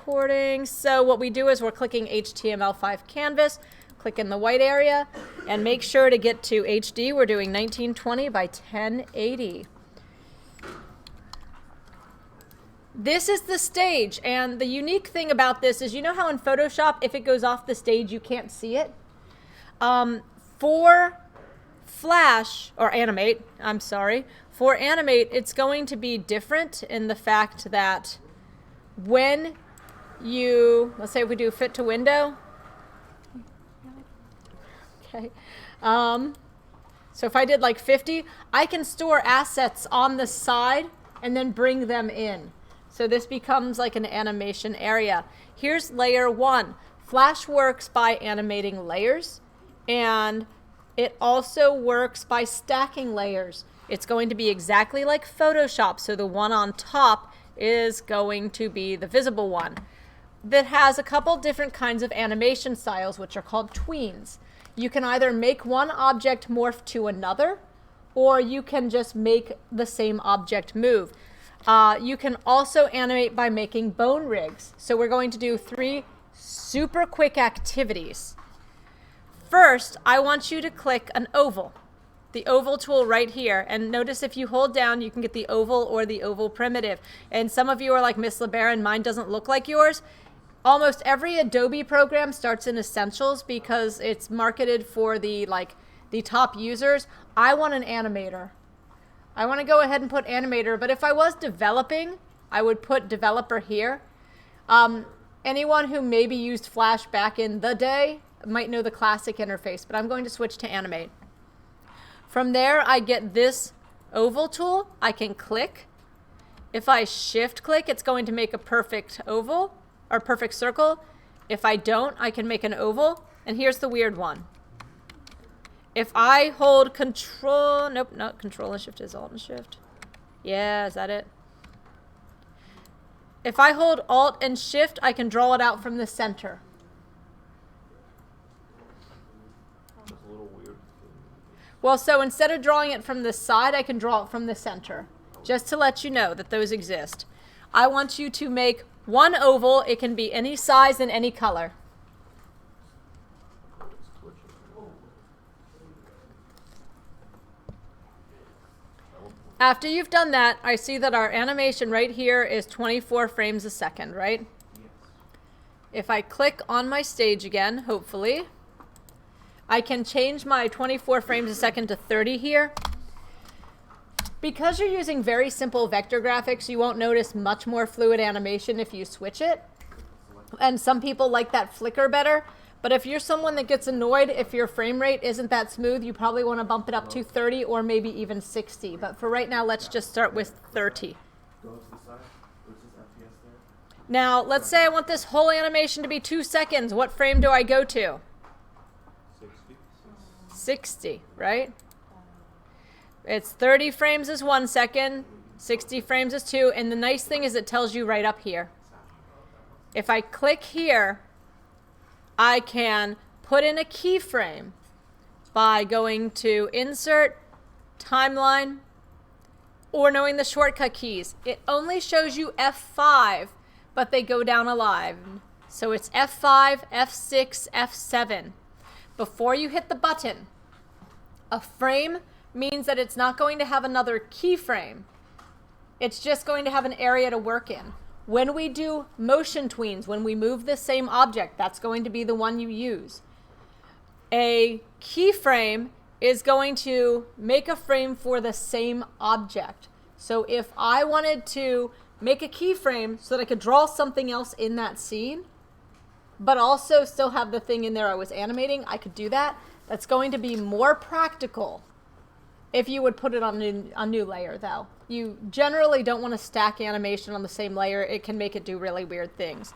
recording. So what we do is we're clicking HTML5 canvas, click in the white area, and make sure to get to HD. We're doing 1920 by 1080. This is the stage, and the unique thing about this is, you know how in Photoshop, if it goes off the stage, you can't see it? For Flash, or Animate, I'm sorry, for Animate, it's going to be different in the fact that when you, let's say if we do fit to window, okay, so if I did like 50, I can store assets on the side and then bring them in. So this becomes like an animation area. Here's layer 1. Flash works by animating layers, and it also works by stacking layers. It's going to be exactly like Photoshop, so the one on top is going to be the visible one. That has a couple different kinds of animation styles, which are called tweens. You can either make one object morph to another, or you can just make the same object move. You can also animate by making bone rigs. So we're going to do 3 super quick activities. First, I want you to click an oval, the oval tool right here. And notice if you hold down, you can get the oval or the oval primitive. And some of you are like, Miss LeBaron, mine doesn't look like yours. Almost every Adobe program starts in Essentials because it's marketed for the top users. I want an animator. I want to go ahead and put animator, but if I was developing, I would put developer here. Anyone who maybe used Flash back in the day might know the classic interface, but I'm going to switch to animate. From there, I get this oval tool. I can click. If I shift click, it's going to make a perfect oval or perfect circle. If I don't, I can make an oval. And here's the weird one. If I hold control, nope, not control and shift, is alt and shift. Yeah, is that it? If I hold alt and shift, I can draw it out from the center. That's a little weird. Well, so instead of drawing it from the side, I can draw it from the center. Just to let you know that those exist. I want you to make one oval. It can be any size and any color. After you've done that, I see that our animation right here is 24 frames a second, right? Yes. If I click on my stage again, hopefully, I can change my 24 frames a second to 30 here. Because you're using very simple vector graphics, you won't notice much more fluid animation if you switch it. And some people like that flicker better. But if you're someone that gets annoyed if your frame rate isn't that smooth, you probably want to bump it up to 30 or maybe even 60. But for right now, let's just start with 30. Go to the side. Where's this FPS there? Now, let's say I want this whole animation to be 2 seconds. What frame do I go to? 60. 60, right? It's 30 frames is 1 second, 60 frames is 2, and the nice thing is it tells you right up here. If I click here, I can put in a keyframe by going to Insert, Timeline, or knowing the shortcut keys. It only shows you F5, but they go down a line. So it's F5, F6, F7. Before you hit the button, a frame means that it's not going to have another keyframe. It's just going to have an area to work in. When we do motion tweens, when we move the same object, that's going to be the one you use. A keyframe is going to make a frame for the same object. So if I wanted to make a keyframe so that I could draw something else in that scene, but also still have the thing in there I was animating, I could do that. That's going to be more practical if you would put it on a new layer, though. You generally don't want to stack animation on the same layer. It can make it do really weird things.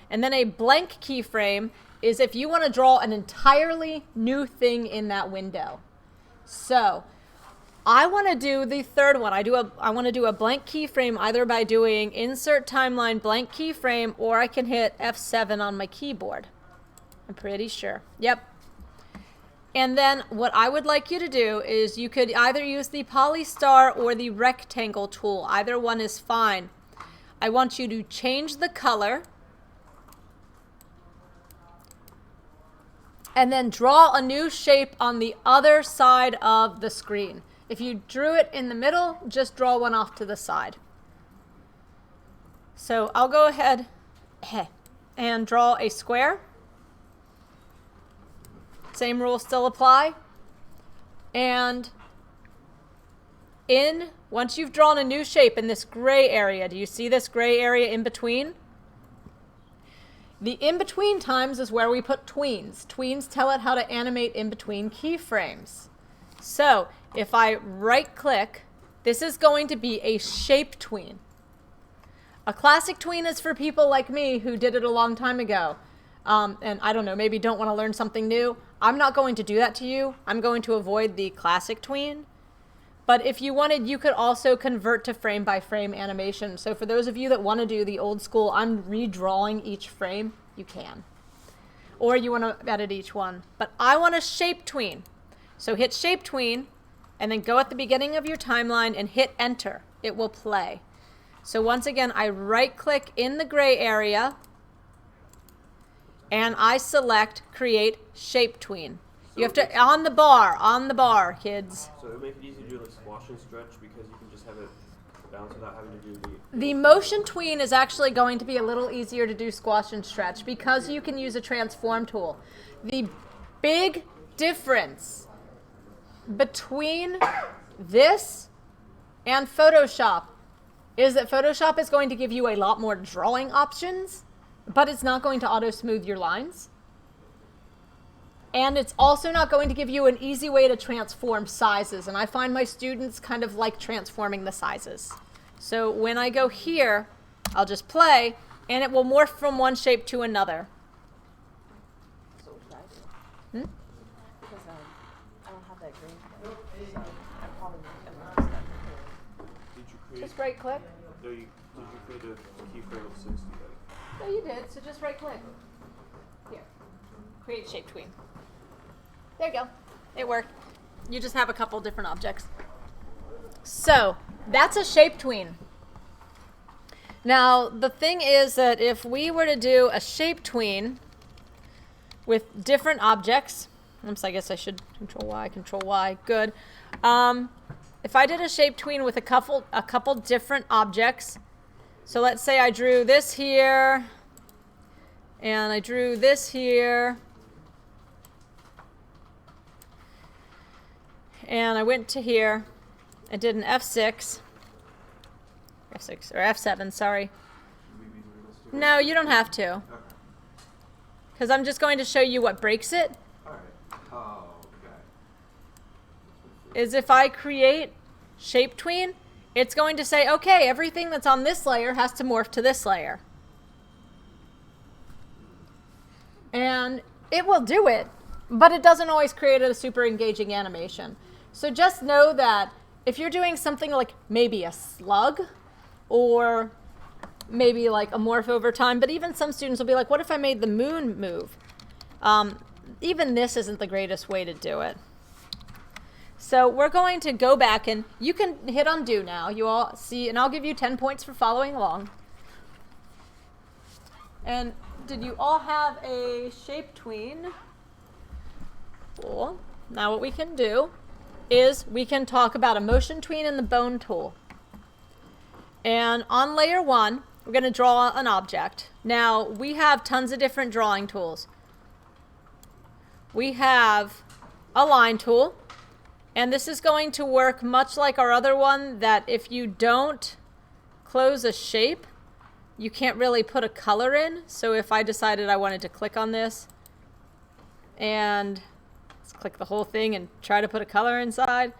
And then a blank keyframe is if you want to draw an entirely new thing in that window. So I want to do the third one. I want to do a blank keyframe either by doing Insert Timeline Blank Keyframe, or I can hit F7 on my keyboard. I'm pretty sure. Yep. And then what I would like you to do is you could either use the Polystar or the Rectangle tool. Either one is fine. I want you to change the color and then draw a new shape on the other side of the screen. If you drew it in the middle, just draw one off to the side. So I'll go ahead and draw a square. Same rules still apply. And once you've drawn a new shape in this gray area, do you see this gray area in between? The in-between times is where we put tweens. Tweens tell it how to animate in between keyframes. So if I right-click, this is going to be a shape tween. A classic tween is for people like me who did it a long time ago. And I don't know, maybe don't want to learn something new. I'm not going to do that to you. I'm going to avoid the classic tween. But if you wanted, you could also convert to frame-by-frame animation. So for those of you that want to do the old school, I'm redrawing each frame, you can. Or you want to edit each one. But I want a shape tween. So hit shape tween, and then go at the beginning of your timeline and hit enter. It will play. So once again, I right-click in the gray area, and I select create shape tween. You have to, on the bar, kids. So it would make it easy to do like squash and stretch because you can just have it bounce without having to do The motion tween is actually going to be a little easier to do squash and stretch because you can use a transform tool. The big difference between this and Photoshop is that Photoshop is going to give you a lot more drawing options, but it's not going to auto smooth your lines. And it's also not going to give you an easy way to transform sizes. And I find my students kind of like transforming the sizes. So when I go here, I'll just play, and it will morph from one shape to another. So what should I do? Because I don't have that green color, so I probably am not Did you create? Just right click. No, did you create a keyframe of 60? No, you did. So just right click. Here. Create shape tween. There you go. It worked. You just have a couple different objects. So that's a shape tween. Now, the thing is that if we were to do a shape tween with different objects, oops, I guess I should control Y, good. If I did a shape tween with a couple different objects, so let's say I drew this here, and I drew this here, and I went to here and did an F6 or F7, sorry. No, you don't have to. Because I'm just going to show you what breaks it. Alright. Oh, okay. Is if I create shape tween, it's going to say, okay, everything that's on this layer has to morph to this layer. And it will do it, but it doesn't always create a super engaging animation. So just know that if you're doing something like maybe a slug or maybe like a morph over time, but even some students will be like, what if I made the moon move? Even this isn't the greatest way to do it. So we're going to go back, and you can hit undo now. You all see, and I'll give you 10 points for following along. And did you all have a shape tween? Cool. Now what we can do is we can talk about a motion tween and the bone tool. And on layer 1, we're going to draw an object. Now, we have tons of different drawing tools. We have a line tool, and this is going to work much like our other one, that if you don't close a shape, you can't really put a color in. So if I decided I wanted to click on this and let's click the whole thing and try to put a color inside,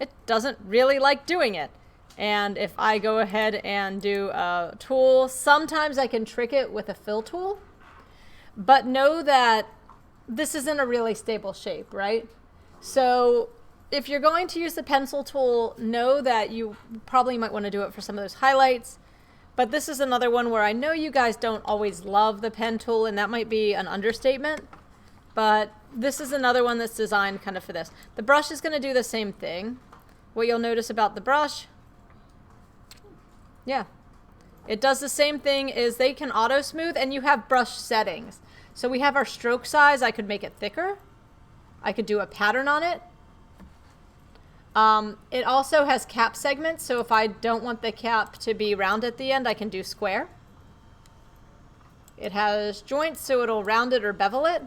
it doesn't really like doing it. And if I go ahead and do a tool, sometimes I can trick it with a fill tool, but know that this isn't a really stable shape, right? So if you're going to use the pencil tool, know that you probably might want to do it for some of those highlights. But this is another one where I know you guys don't always love the pen tool, and that might be an understatement. But this is another one that's designed kind of for this. The brush is going to do the same thing. What you'll notice about the brush, yeah, It does the same thing as they can auto smooth, and you have brush settings. So we have our stroke size. I could make it thicker. I could do a pattern on it. It also has cap segments, so if I don't want the cap to be round at the end, I can do square. It has joints, so it'll round it or bevel it.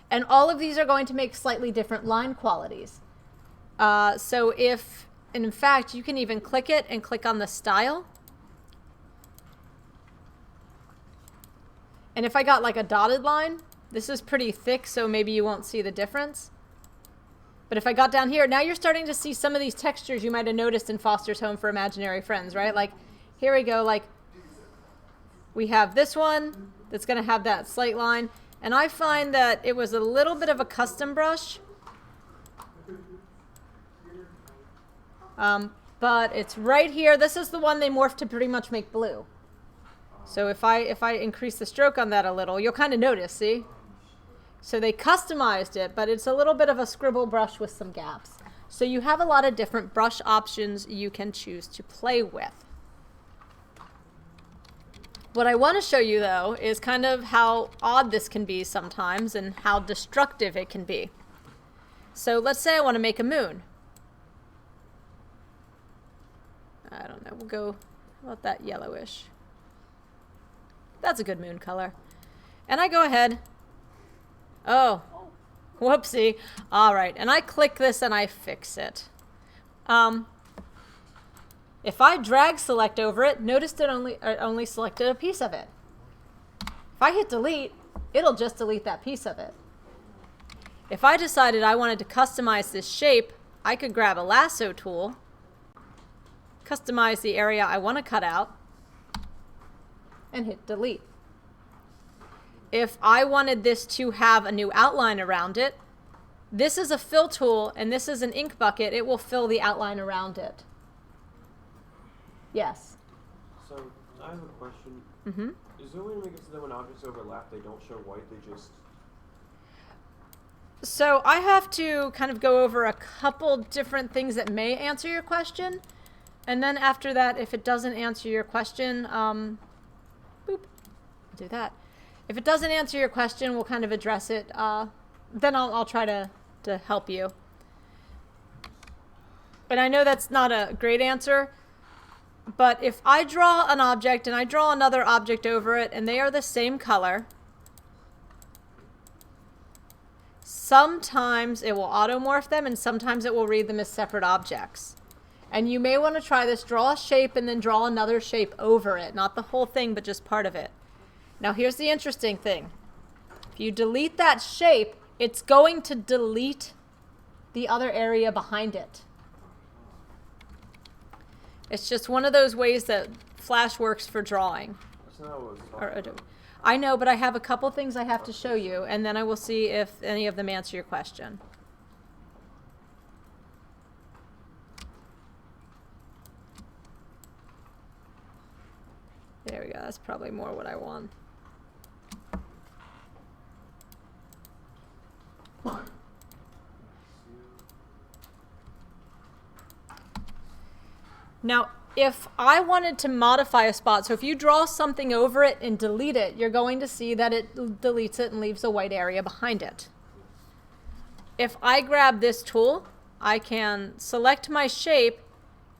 And all of these are going to make slightly different line qualities. So if, and in fact, you can even click it and click on the style. And if I got like a dotted line, this is pretty thick, so maybe you won't see the difference. But if I got down here, now you're starting to see some of these textures you might have noticed in Foster's Home for Imaginary Friends, right? Like, here we go, like, we have this one that's going to have that slight line. And I find that it was a little bit of a custom brush. But it's right here. This is the one they morphed to pretty much make blue. So if I increase the stroke on that a little, you'll kind of notice, see? So they customized it, but it's a little bit of a scribble brush with some gaps. So you have a lot of different brush options you can choose to play with. What I want to show you, though, is kind of how odd this can be sometimes and how destructive it can be. So let's say I want to make a moon. I don't know, we'll go, how about that yellowish? That's a good moon color. And I go ahead. Oh, whoopsie. All right, and I click this and I fix it. If I drag select over it, notice that it only selected a piece of it. If I hit delete, it'll just delete that piece of it. If I decided I wanted to customize this shape, I could grab a lasso tool, customize the area I want to cut out, and hit delete. If I wanted this to have a new outline around it, this is a fill tool and this is an ink bucket. It will fill the outline around it. Yes. So I have a question. Mm-hmm. Is there a way to make it so that when objects overlap, they don't show white? They just... So I have to kind of go over a couple different things that may answer your question. And then after that, if it doesn't answer your question, boop, do that. If it doesn't answer your question, we'll kind of address it. Then I'll try to help you. And I know that's not a great answer, but if I draw an object and I draw another object over it and they are the same color, sometimes it will automorph them and sometimes it will read them as separate objects. And you may want to try this, draw a shape and then draw another shape over it. Not the whole thing, but just part of it. Now here's the interesting thing. If you delete that shape, it's going to delete the other area behind it. It's just one of those ways that Flash works for drawing. That's not what I was talking about. I know, but I have a couple things I have to show you, and then I will see if any of them answer your question. There we go. That's probably more what I want. Now, if I wanted to modify a spot, so if you draw something over it and delete it, you're going to see that it deletes it and leaves a white area behind it. If I grab this tool, I can select my shape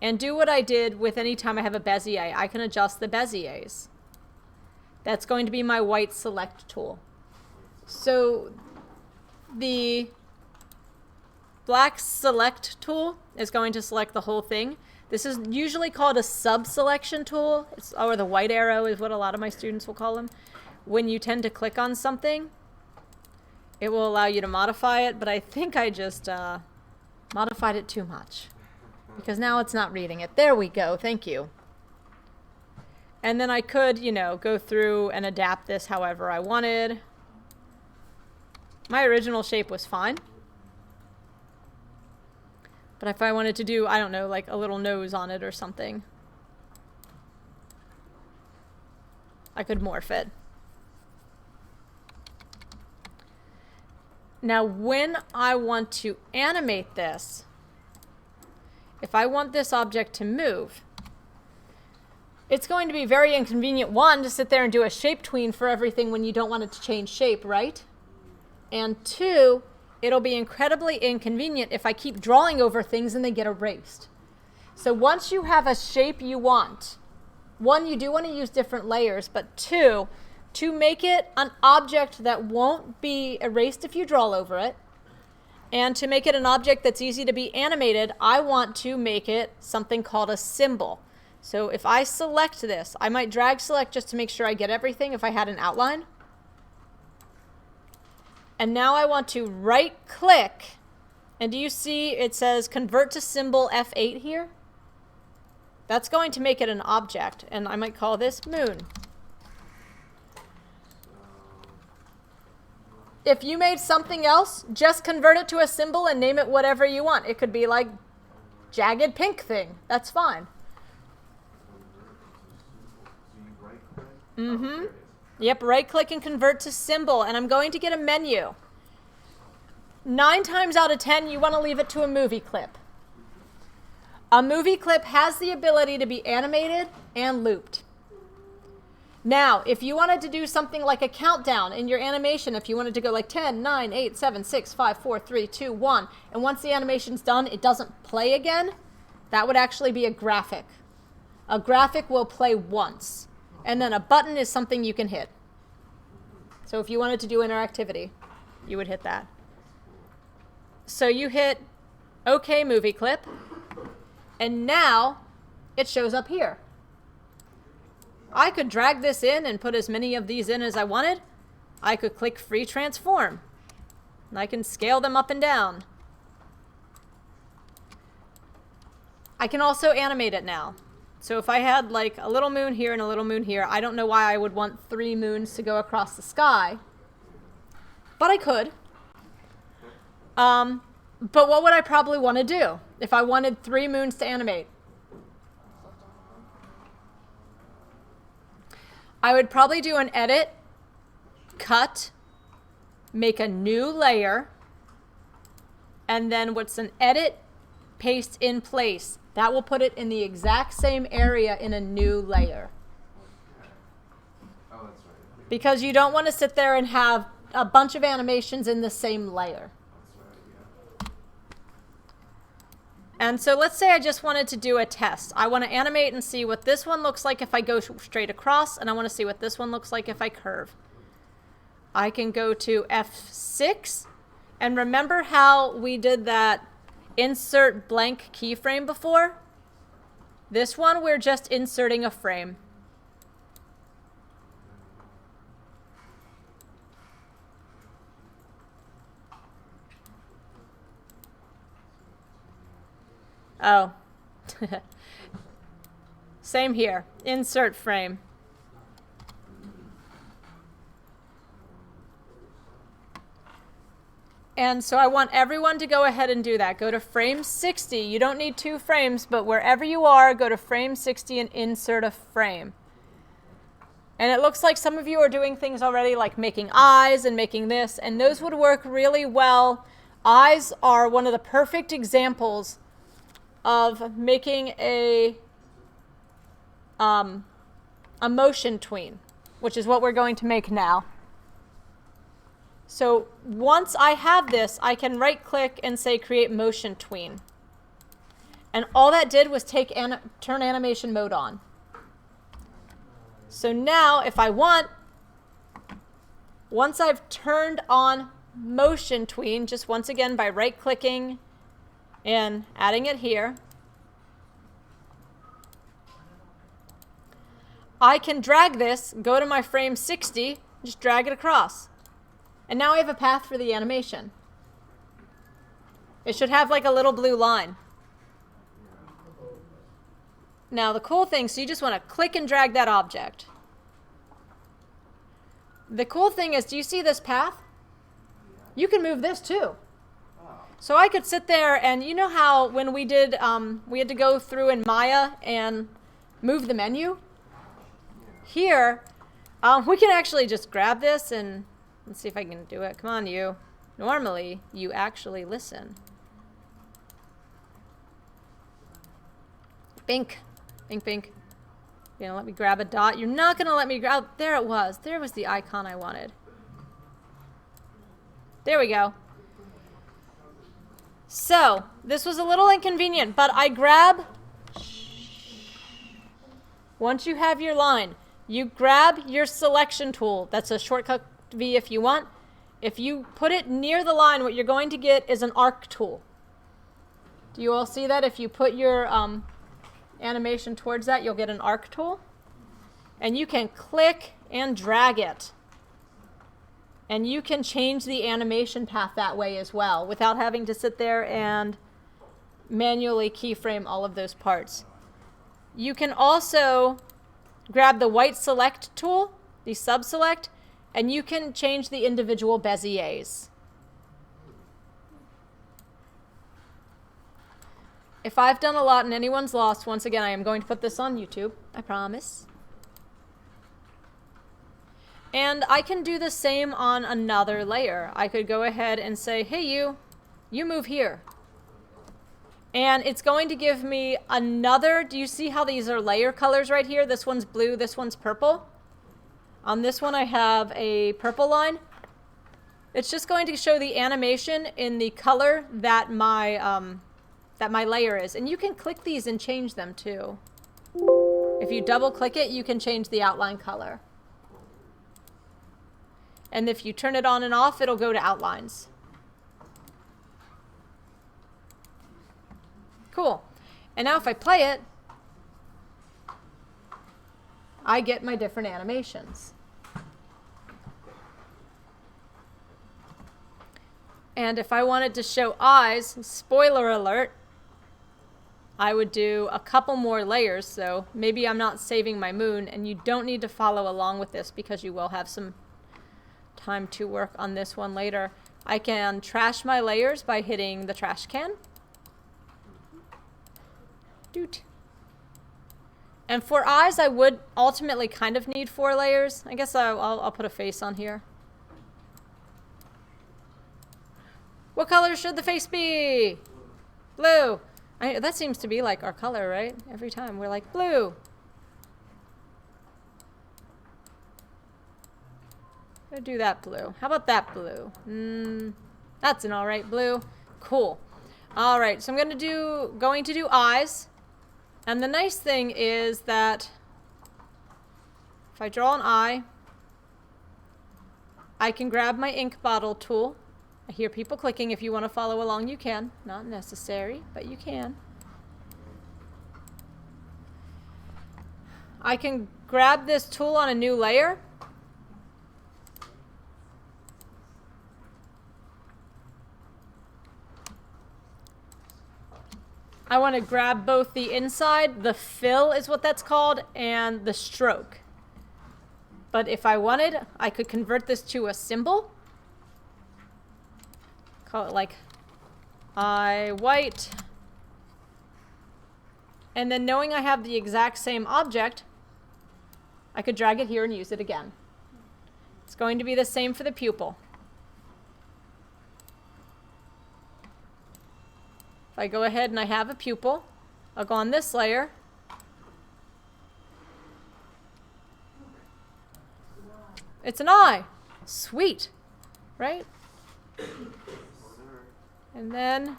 and do what I did with any time I have a Bezier. I can adjust the Beziers. That's going to be my white select tool. So the black select tool is going to select the whole thing. This is usually called a sub-selection tool, or the white arrow is what a lot of my students will call them. When you tend to click on something, it will allow you to modify it, but I think I just modified it too much because now it's not reading it. There we go, thank you. And then I could, you know, go through and adapt this however I wanted. My original shape was fine. But if I wanted to do, I don't know, like a little nose on it or something, I could morph it. Now, when I want to animate this, if I want this object to move, It's going to be very inconvenient, one, to sit there and do a shape tween for everything when you don't want it to change shape, right? And two, it'll be incredibly inconvenient if I keep drawing over things and they get erased. So once you have a shape you want, one, you do want to use different layers, but two, to make it an object that won't be erased if you draw over it, and to make it an object that's easy to be animated, I want to make it something called a symbol. So if I select this, I might drag select just to make sure I get everything if I had an outline. And now I want to right click, and do you see it says convert to symbol F8 here? That's going to make it an object, and I might call this moon. If you made something else, just convert it to a symbol and name it whatever you want. It could be like jagged pink thing. That's fine. Mm-hmm. Yep, right click and convert to symbol, and I'm going to get a menu. 9 times out of 10, you want to leave it to a movie clip. A movie clip has the ability to be animated and looped. Now, if you wanted to do something like a countdown in your animation, if you wanted to go like 10, 9, 8, 7, 6, 5, 4, 3, 2, 1, and once the animation's done, it doesn't play again, that would actually be a graphic. A graphic will play once, and then a button is something you can hit. So if you wanted to do interactivity, you would hit that. So you hit OK movie clip, and now it shows up here. I could drag this in and put as many of these in as I wanted. I could click free transform, and I can scale them up and down. I can also animate it now. So if I had like a little moon here and a little moon here, I don't know why I would want 3 moons to go across the sky, but I could. But what would I probably want to do if I wanted 3 moons to animate? I would probably do an edit, cut, make a new layer, and then what's an edit, paste in place. That will put it in the exact same area in a new layer. Oh, that's right. Because you don't want to sit there and have a bunch of animations in the same layer. And so let's say I just wanted to do a test. I want to animate and see what this one looks like if I go straight across, and I want to see what this one looks like if I curve. I can go to F6, and remember how we did that insert blank keyframe before? This one, we're just inserting a frame. Oh. Same here. Insert frame. And so I want everyone to go ahead and do that. Go to frame 60. You don't need 2 frames, but wherever you are, go to frame 60 and insert a frame. And it looks like some of you are doing things already like making eyes and making this, and those would work really well. Eyes are one of the perfect examples of making a motion tween, which is what we're going to make now. So once I have this, I can right click and say create motion tween. And all that did was turn animation mode on. So now if I want, once I've turned on motion tween, just once again by right clicking and adding it here, I can drag this, go to my frame 60, just drag it across. And now I have a path for the animation. It should have like a little blue line. Now the cool thing, so you just want to click and drag that object. The cool thing is, do you see this path? You can move this too. So I could sit there and you know how when we did, we had to go through in Maya and move the menu? Here, we can actually just grab this and let's see if I can do it. Come on, you. Normally, you actually listen. Bink. Bink, bink. You're gonna let me grab a dot. You're not gonna let me grab, oh, there it was. There was the icon I wanted. There we go. So, this was a little inconvenient, but I grab, once you have your line, you grab your selection tool. That's a shortcut V if you want. If you put it near the line, what you're going to get is an arc tool. Do you all see that? If you put your animation towards that, you'll get an arc tool. And you can click and drag it. And you can change the animation path that way as well, without having to sit there and manually keyframe all of those parts. You can also grab the white select tool, the sub-select, and you can change the individual Beziers. If I've done a lot and anyone's lost, once again, I am going to put this on YouTube, I promise. And I can do the same on another layer. I could go ahead and say, hey, you move here. And it's going to give me another, do you see how these are layer colors right here? This one's blue, this one's purple. On this one I have a purple line. It's just going to show the animation in the color that my layer is. And you can click these and change them too. If you double click it, you can change the outline color. And if you turn it on and off, it'll go to outlines. Cool. And now if I play it, I get my different animations. And if I wanted to show eyes, spoiler alert, I would do a couple more layers. So maybe I'm not saving my moon, and you don't need to follow along with this because you will have some time to work on this one later. I can trash my layers by hitting the trash can. Doot. And for eyes, I would ultimately kind of need 4 layers. I guess I'll put a face on here. What color should the face be? Blue. That seems to be like our color, right? Every time we're like, blue. I'll do that blue. How about that blue? That's an alright blue. Cool. Alright, so I'm going to do eyes. And the nice thing is that if I draw an eye, I can grab my ink bottle tool. I hear people clicking. If you want to follow along, you can. Not necessary, but you can. I can grab this tool on a new layer. I want to grab both the inside, the fill is what that's called, and the stroke. But if I wanted, I could convert this to a symbol. Call it like eye white. And then knowing I have the exact same object, I could drag it here and use it again. It's going to be the same for the pupil. If I go ahead and I have a pupil, I'll go on this layer. It's an eye. Sweet, right? And then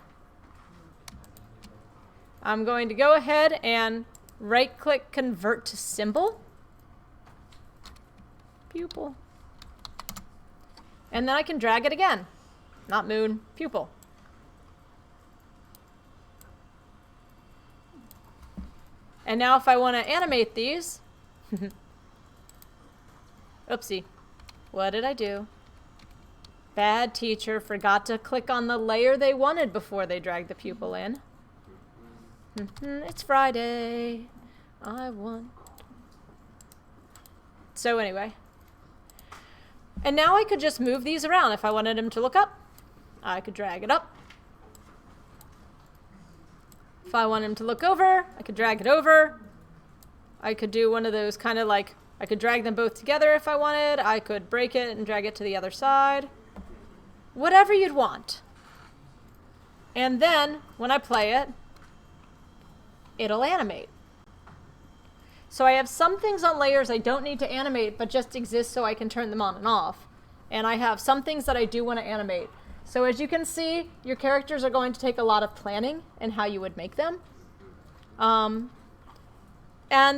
I'm going to go ahead and right-click Convert to Symbol. Pupil. And then I can drag it again. Not moon, pupil. And now if I want to animate these, oopsie, what did I do? Bad teacher, forgot to click on the layer they wanted before they dragged the pupil in. It's Friday, I want. So anyway. And now I could just move these around. If I wanted them to look up, I could drag it up. If I want him to look over, I could drag it over. I could do one of those kind of like, I could drag them both together if I wanted. I could break it and drag it to the other side. Whatever you'd want. And then, when I play it, it'll animate. So I have some things on layers I don't need to animate, but just exist so I can turn them on and off. And I have some things that I do want to animate. So as you can see, your characters are going to take a lot of planning and how you would make them. And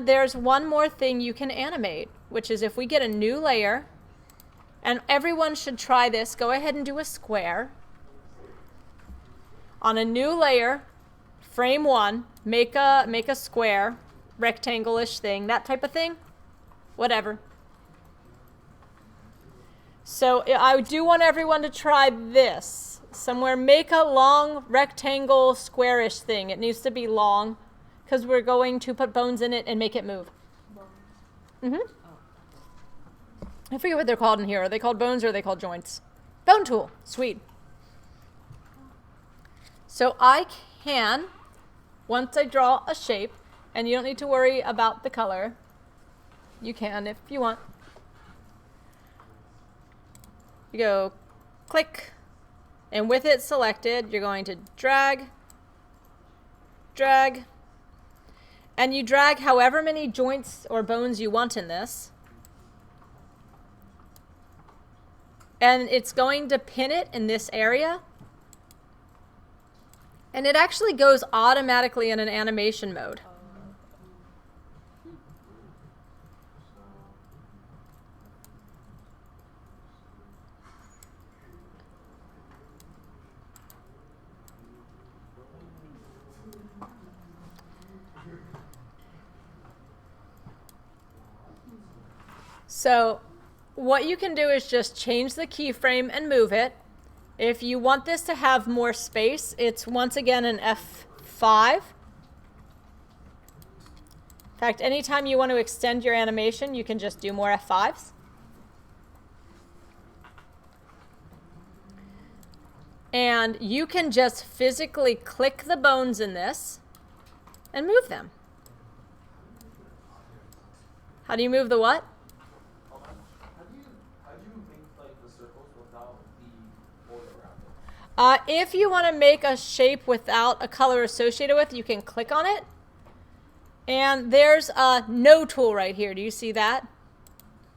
there's one more thing you can animate, which is if we get a new layer, and everyone should try this, go ahead and do a square. On a new layer, frame 1, make a square, rectangle-ish thing, that type of thing, whatever. So I do want everyone to try this. Somewhere, make a long rectangle square-ish thing. It needs to be long because we're going to put bones in it and make it move. Mm-hmm. I forget what they're called in here. Are they called bones or are they called joints? Bone tool. Sweet. So I can, once I draw a shape, and you don't need to worry about the color. You can if you want. You go click, and with it selected, you're going to drag, drag, and you drag however many joints or bones you want in this. And it's going to pin it in this area. And it actually goes automatically in an animation mode. So what you can do is just change the keyframe and move it. If you want this to have more space, it's once again an F5. In fact, anytime you want to extend your animation, you can just do more F5s. And you can just physically click the bones in this and move them. How do you move the what? If you want to make a shape without a color associated with it, you can click on it. And there's a no tool right here. Do you see that?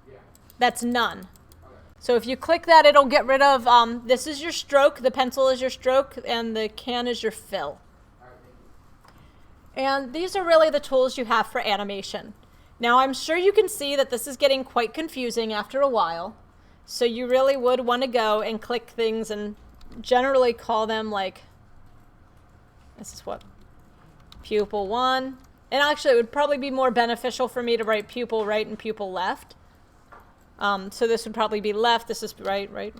Yeah. That's none. Okay. So if you click that, it'll get rid of, this is your stroke, the pencil is your stroke, and the can is your fill. All right, thank you. And these are really the tools you have for animation. Now I'm sure you can see that this is getting quite confusing after a while. So you really would want to go and click things and generally call them like, this is what, pupil 1. And actually it would probably be more beneficial for me to write pupil right and pupil left. So this would probably be left, this is right.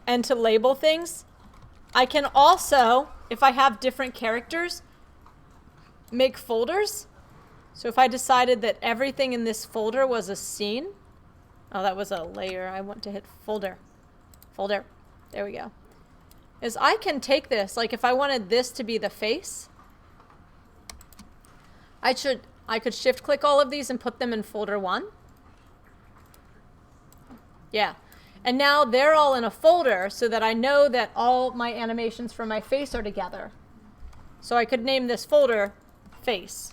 And to label things, I can also, if I have different characters, make folders. So if I decided that everything in this folder was a scene, oh, that was a layer. I want to hit folder. Folder. There we go. Is I can take this, like if I wanted this to be the face, I could shift click all of these and put them in folder 1. Yeah. And now they're all in a folder so that I know that all my animations for my face are together. So I could name this folder face.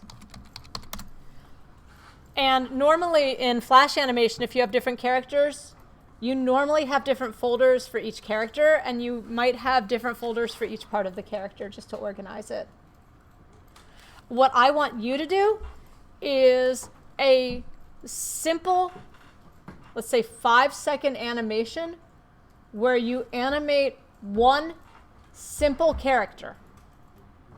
And normally in Flash animation, if you have different characters, you normally have different folders for each character, and you might have different folders for each part of the character just to organize it. What I want you to do is a simple, let's say 5-second animation where you animate one simple character.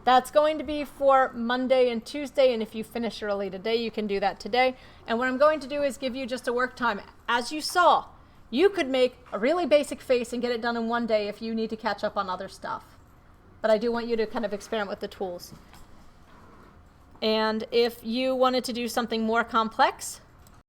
That's going to be for Monday and Tuesday, and if you finish early today, you can do that today. And what I'm going to do is give you just a work time. As you saw, you could make a really basic face and get it done in one day if you need to catch up on other stuff. But I do want you to kind of experiment with the tools. And if you wanted to do something more complex,